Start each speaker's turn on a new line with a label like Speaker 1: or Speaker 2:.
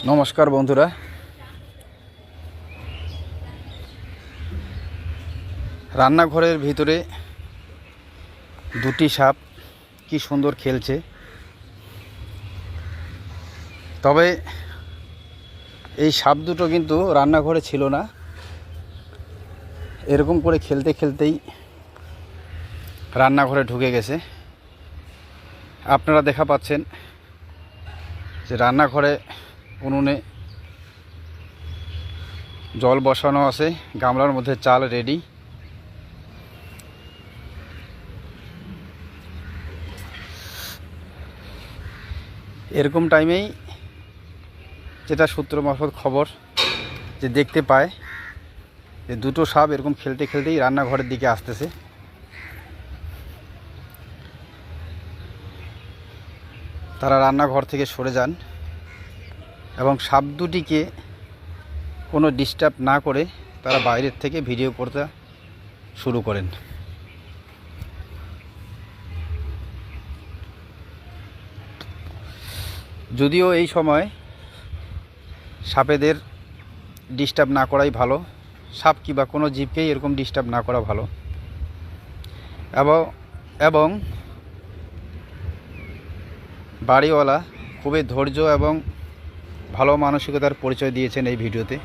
Speaker 1: নমস্কার বন্ধুরা, রান্নাঘরের ভিতরে দুটি সাপ কি সুন্দর খেলছে। তবে এই সাপ দুটো কিন্তু রান্নাঘরে ছিল না, এরকম করে খেলতে খেলতেই রান্নাঘরে ঢুকে গেছে। আপনারা দেখা পাচ্ছেন যে রান্নাঘরে উনুনে জল বসানো আছে, গামলার মধ্যে চাল রেডি। এরকম টাইমেই যেটা সূত্র মারফত খবর যে দেখতে পায় যে দুটো সাপ এরকম খেলতে খেলতেই রান্নাঘরের দিকে আসতেছে। তারা রান্নাঘর থেকে সরে যান এবং সাপ দুটিকে কোনো ডিস্টার্ব না করে তারা বাইরের থেকে ভিডিও করতে শুরু করেন। যদিও এই সময় সাপেদের ডিস্টার্ব না করাই ভালো, সাপ কিংবা কোনো জীবকেই এরকম ডিস্টার্ব না করা ভালো। এবং বাড়িওয়ালা খুবই ধৈর্য এবং ভালো মানসিকতার পরিচয় দিয়েছেন এই ভিডিওতে।